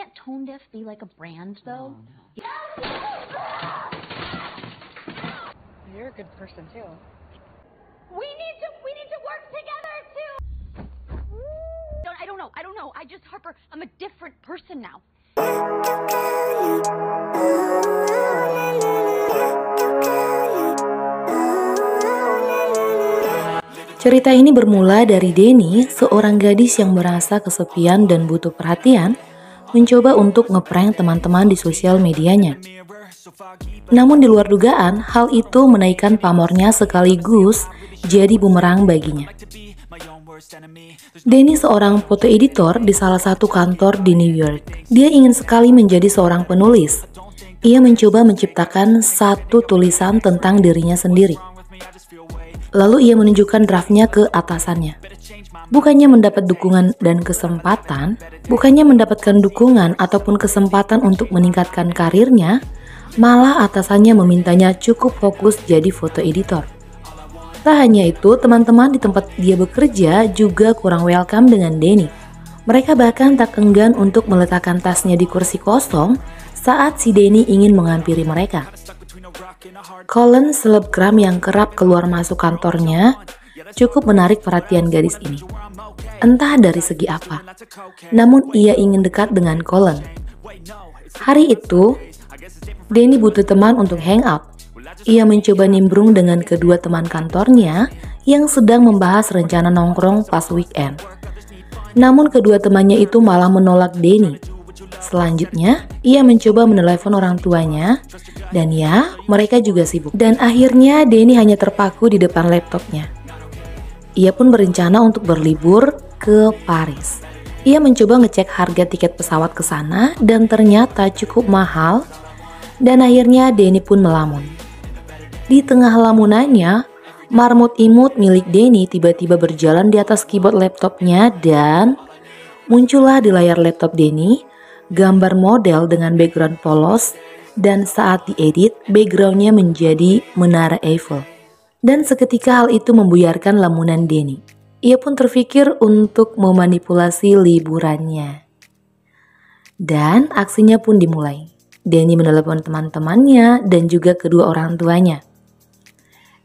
Can't Tone Deaf be like a brand though? No. You're a good person too. We need to work together too. I don't know. Harper, I'm a different person now. Cerita ini bermula dari Denny, seorang gadis yang merasa kesepian dan butuh perhatian, mencoba untuk ngeprank teman-teman di sosial medianya. Namun di luar dugaan, hal itu menaikkan pamornya sekaligus jadi bumerang baginya. Denny seorang foto editor di salah satu kantor di New York. Dia ingin sekali menjadi seorang penulis. Ia mencoba menciptakan satu tulisan tentang dirinya sendiri. Lalu ia menunjukkan draftnya ke atasannya. Bukannya mendapatkan dukungan ataupun kesempatan untuk meningkatkan karirnya, malah atasannya memintanya cukup fokus jadi foto editor. Tak hanya itu, teman-teman di tempat dia bekerja juga kurang welcome dengan Denny. Mereka bahkan tak enggan untuk meletakkan tasnya di kursi kosong saat si Denny ingin menghampiri mereka. Colin, selebgram yang kerap keluar masuk kantornya, cukup menarik perhatian gadis ini. Entah dari segi apa, namun ia ingin dekat dengan Colin. Hari itu, Denny butuh teman untuk hangout. Ia mencoba nimbrung dengan kedua teman kantornya yang sedang membahas rencana nongkrong pas weekend. Namun kedua temannya itu malah menolak Denny. Selanjutnya, ia mencoba menelepon orang tuanya, dan ya, mereka juga sibuk. Dan akhirnya Denny hanya terpaku di depan laptopnya. Ia pun berencana untuk berlibur ke Paris. Ia mencoba ngecek harga tiket pesawat ke sana dan ternyata cukup mahal. Dan akhirnya Denny pun melamun. Di tengah lamunannya, marmut imut milik Denny tiba-tiba berjalan di atas keyboard laptopnya dan muncullah di layar laptop Denny gambar model dengan background polos, dan saat diedit, backgroundnya menjadi Menara Eiffel. Dan seketika hal itu membuyarkan lamunan Denny. Ia pun terpikir untuk memanipulasi liburannya. Dan aksinya pun dimulai. Denny menelepon teman-temannya dan juga kedua orang tuanya.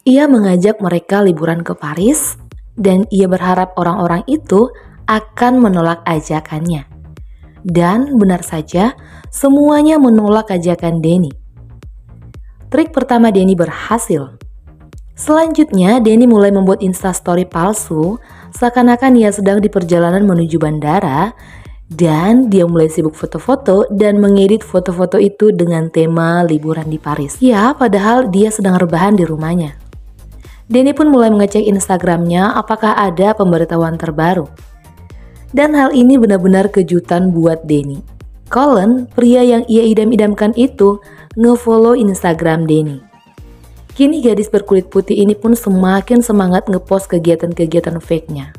Ia mengajak mereka liburan ke Paris, dan ia berharap orang-orang itu akan menolak ajakannya. Dan benar saja, semuanya menolak ajakan Denny. Trik pertama Denny berhasil. Selanjutnya, Denny mulai membuat instastory palsu, seakan-akan ia sedang di perjalanan menuju bandara, dan dia mulai sibuk foto-foto dan mengedit foto-foto itu dengan tema liburan di Paris. Ya, padahal dia sedang rebahan di rumahnya. Denny pun mulai mengecek Instagramnya apakah ada pemberitahuan terbaru. Dan hal ini benar-benar kejutan buat Denny. Colin, pria yang ia idam-idamkan itu, nge-follow Instagram Denny. Kini gadis berkulit putih ini pun semakin semangat ngepost kegiatan-kegiatan fake-nya.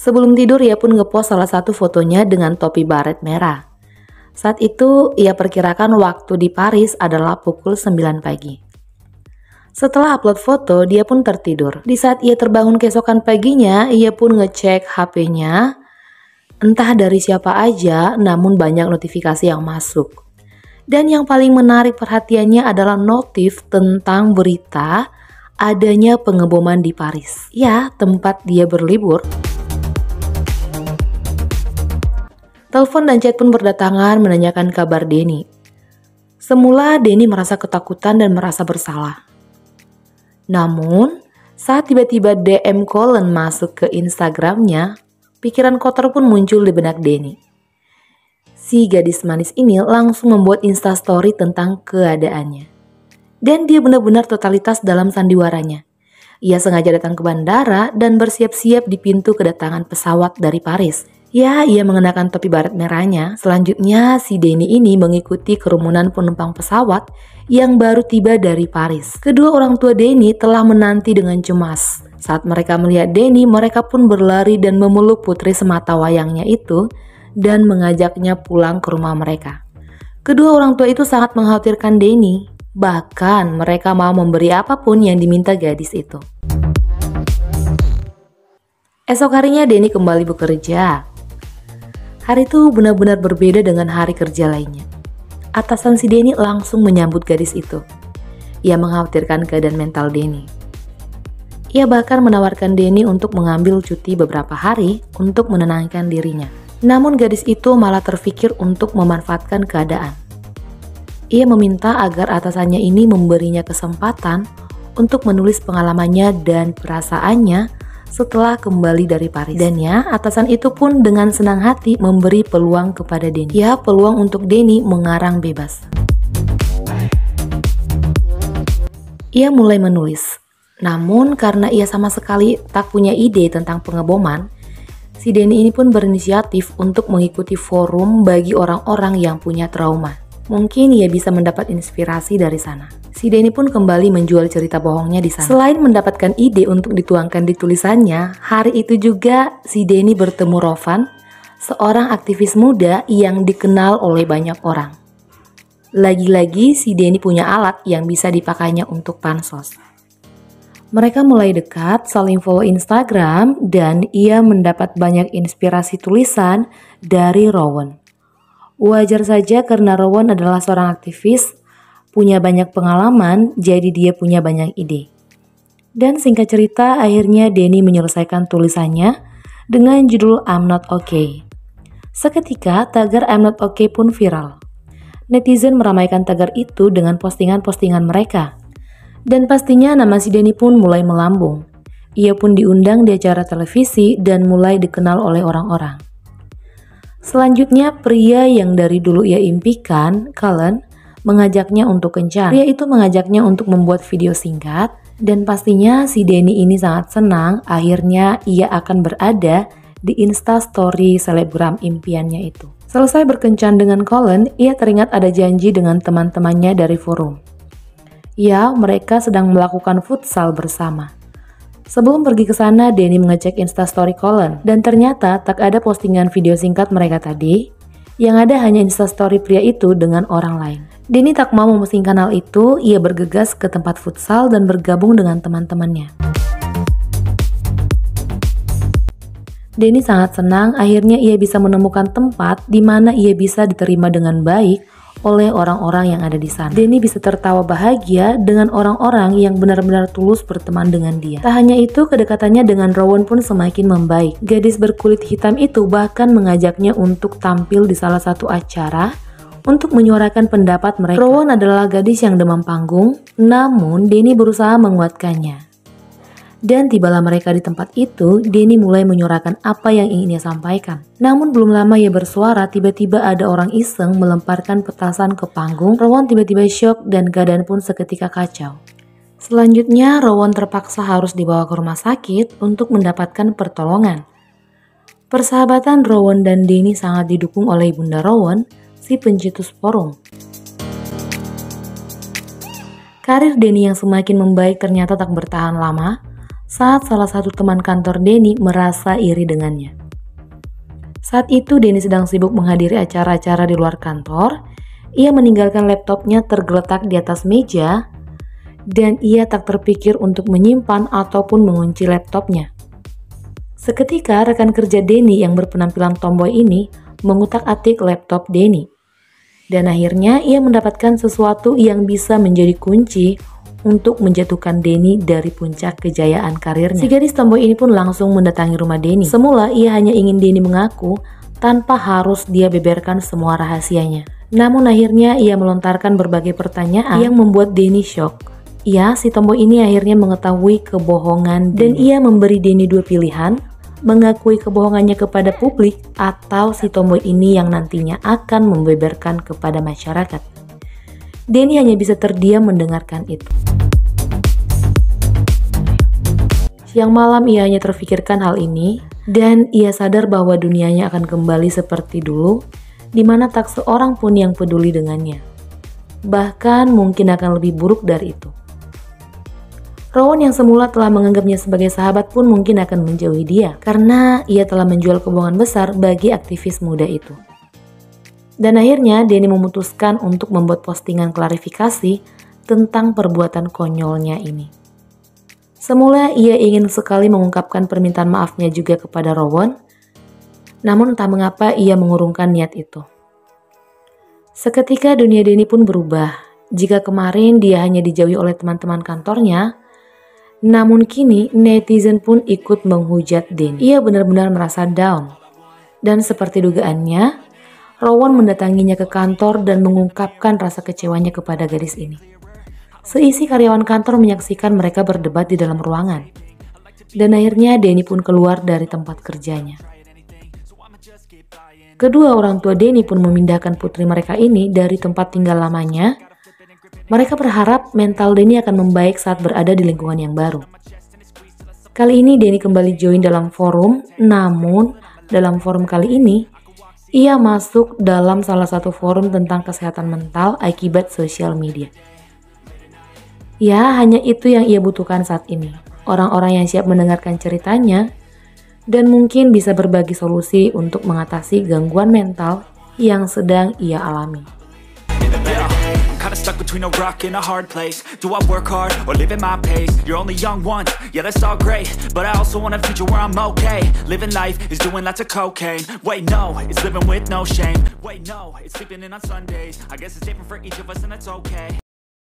Sebelum tidur ia pun ngepost salah satu fotonya dengan topi baret merah. Saat itu ia perkirakan waktu di Paris adalah pukul 9 pagi. Setelah upload foto, dia pun tertidur. Di saat ia terbangun keesokan paginya, ia pun ngecek HP-nya. Entah dari siapa aja, namun banyak notifikasi yang masuk. Dan yang paling menarik perhatiannya adalah notif tentang berita adanya pengeboman di Paris. Ya, tempat dia berlibur. Telepon dan chat pun berdatangan menanyakan kabar Denny. Semula Denny merasa ketakutan dan merasa bersalah. Namun, saat tiba-tiba DM Colin masuk ke Instagramnya, pikiran kotor pun muncul di benak Denny. Si gadis manis ini langsung membuat instastory tentang keadaannya. Dan dia benar-benar totalitas dalam sandiwaranya. Ia sengaja datang ke bandara dan bersiap-siap di pintu kedatangan pesawat dari Paris. Ya, ia mengenakan topi baret merahnya. Selanjutnya, si Denny ini mengikuti kerumunan penumpang pesawat yang baru tiba dari Paris. Kedua orang tua Denny telah menanti dengan cemas. Saat mereka melihat Denny, mereka pun berlari dan memeluk putri semata wayangnya itu dan mengajaknya pulang ke rumah mereka. Kedua orang tua itu sangat mengkhawatirkan Denny. Bahkan mereka mau memberi apapun yang diminta gadis itu. Esok harinya Denny kembali bekerja. Hari itu benar-benar berbeda dengan hari kerja lainnya. Atasan si Denny langsung menyambut gadis itu. Ia mengkhawatirkan keadaan mental Denny. Ia bahkan menawarkan Denny untuk mengambil cuti beberapa hari untuk menenangkan dirinya. Namun gadis itu malah terfikir untuk memanfaatkan keadaan. Ia meminta agar atasannya ini memberinya kesempatan untuk menulis pengalamannya dan perasaannya setelah kembali dari Paris. Dan ya, atasan itu pun dengan senang hati memberi peluang kepada Denny. Ya, peluang untuk Denny mengarang bebas. Ia mulai menulis. Namun karena ia sama sekali tak punya ide tentang pengeboman, si Denny ini pun berinisiatif untuk mengikuti forum bagi orang-orang yang punya trauma. Mungkin ia bisa mendapat inspirasi dari sana. Si Denny pun kembali menjual cerita bohongnya di sana. Selain mendapatkan ide untuk dituangkan di tulisannya, hari itu juga si Denny bertemu Rovan, seorang aktivis muda yang dikenal oleh banyak orang. Lagi-lagi si Denny punya alat yang bisa dipakainya untuk pansos. Mereka mulai dekat, saling follow Instagram, dan ia mendapat banyak inspirasi tulisan dari Rowan. Wajar saja karena Rowan adalah seorang aktivis, punya banyak pengalaman, jadi dia punya banyak ide. Dan singkat cerita, akhirnya Denny menyelesaikan tulisannya dengan judul I'm Not Okay. Seketika, tagar I'm Not Okay pun viral. Netizen meramaikan tagar itu dengan postingan-postingan mereka. Dan pastinya nama si Denny pun mulai melambung. Ia pun diundang di acara televisi dan mulai dikenal oleh orang-orang. Selanjutnya, pria yang dari dulu ia impikan, Cullen, mengajaknya untuk kencan. Pria itu mengajaknya untuk membuat video singkat, dan pastinya si Denny ini sangat senang akhirnya ia akan berada di Instastory selebgram impiannya itu. Selesai berkencan dengan Cullen, ia teringat ada janji dengan teman-temannya dari forum. Ya, mereka sedang melakukan futsal bersama. Sebelum pergi ke sana, Denny mengecek Instastory Cullen dan ternyata tak ada postingan video singkat mereka tadi. Yang ada hanya Instastory pria itu dengan orang lain. Denny tak mau memusingkan hal itu, ia bergegas ke tempat futsal dan bergabung dengan teman-temannya. Denny sangat senang akhirnya ia bisa menemukan tempat di mana ia bisa diterima dengan baik oleh orang-orang yang ada di sana. Denny bisa tertawa bahagia dengan orang-orang yang benar-benar tulus berteman dengan dia. Tak hanya itu, kedekatannya dengan Rowan pun semakin membaik. Gadis berkulit hitam itu bahkan mengajaknya untuk tampil di salah satu acara untuk menyuarakan pendapat mereka. Rowan adalah gadis yang demam panggung, namun Denny berusaha menguatkannya. Dan tibalah mereka di tempat itu, Denny mulai menyuarakan apa yang ingin ia sampaikan. Namun belum lama ia bersuara, tiba-tiba ada orang iseng melemparkan petasan ke panggung. Rowan tiba-tiba syok dan keadaan pun seketika kacau. Selanjutnya, Rowan terpaksa harus dibawa ke rumah sakit untuk mendapatkan pertolongan. Persahabatan Rowan dan Denny sangat didukung oleh Bunda Rowan, si pencetus forum. Karir Denny yang semakin membaik ternyata tak bertahan lama saat salah satu teman kantor Denny merasa iri dengannya. Saat itu Denny sedang sibuk menghadiri acara-acara di luar kantor. Ia meninggalkan laptopnya tergeletak di atas meja dan ia tak terpikir untuk menyimpan ataupun mengunci laptopnya. Seketika rekan kerja Denny yang berpenampilan tomboy ini mengutak-atik laptop Denny. Dan akhirnya ia mendapatkan sesuatu yang bisa menjadi kunci untuk menjatuhkan Denny dari puncak kejayaan karirnya. Si gadis tomboy ini pun langsung mendatangi rumah Denny. Semula ia hanya ingin Denny mengaku tanpa harus dia beberkan semua rahasianya. Namun akhirnya ia melontarkan berbagai pertanyaan yang membuat Denny shock. Ya, si tomboy ini akhirnya mengetahui kebohongan dan ia memberi Denny dua pilihan, mengakui kebohongannya kepada publik atau si tomboy ini yang nantinya akan membeberkan kepada masyarakat. Denny hanya bisa terdiam mendengarkan itu. Siang malam ia hanya terfikirkan hal ini dan ia sadar bahwa dunianya akan kembali seperti dulu, di mana tak seorang pun yang peduli dengannya. Bahkan mungkin akan lebih buruk dari itu. Rowan yang semula telah menganggapnya sebagai sahabat pun mungkin akan menjauhi dia karena ia telah menjual kebohongan besar bagi aktivis muda itu. Dan akhirnya Denny memutuskan untuk membuat postingan klarifikasi tentang perbuatan konyolnya ini. Semula ia ingin sekali mengungkapkan permintaan maafnya juga kepada Rowan, Namun entah mengapa ia mengurungkan niat itu. Seketika dunia Denny pun berubah. Jika kemarin dia hanya dijauhi oleh teman-teman kantornya, namun kini netizen pun ikut menghujat Denny. Ia benar-benar merasa down. Dan seperti dugaannya, Rowan mendatanginya ke kantor dan mengungkapkan rasa kecewanya kepada gadis ini. Seisi karyawan kantor menyaksikan mereka berdebat di dalam ruangan. Dan akhirnya Denny pun keluar dari tempat kerjanya. Kedua orang tua Denny pun memindahkan putri mereka ini dari tempat tinggal lamanya. Mereka berharap mental Denny akan membaik saat berada di lingkungan yang baru. Kali ini Denny kembali join dalam forum, namun dalam forum kali ini ia masuk dalam salah satu forum tentang kesehatan mental akibat sosial media. Ya, hanya itu yang ia butuhkan saat ini. Orang-orang yang siap mendengarkan ceritanya dan mungkin bisa berbagi solusi untuk mengatasi gangguan mental yang sedang ia alami. Kinda stuck between a rock and a hard place. Do I work hard or live at my pace? You're only young once, yeah that's all great, but I also want a future where I'm okay. Living life is doing lots of cocaine. Wait no, it's living with no shame. Wait no, it's sleeping in on Sundays. I guess it's different for each of us and that's okay.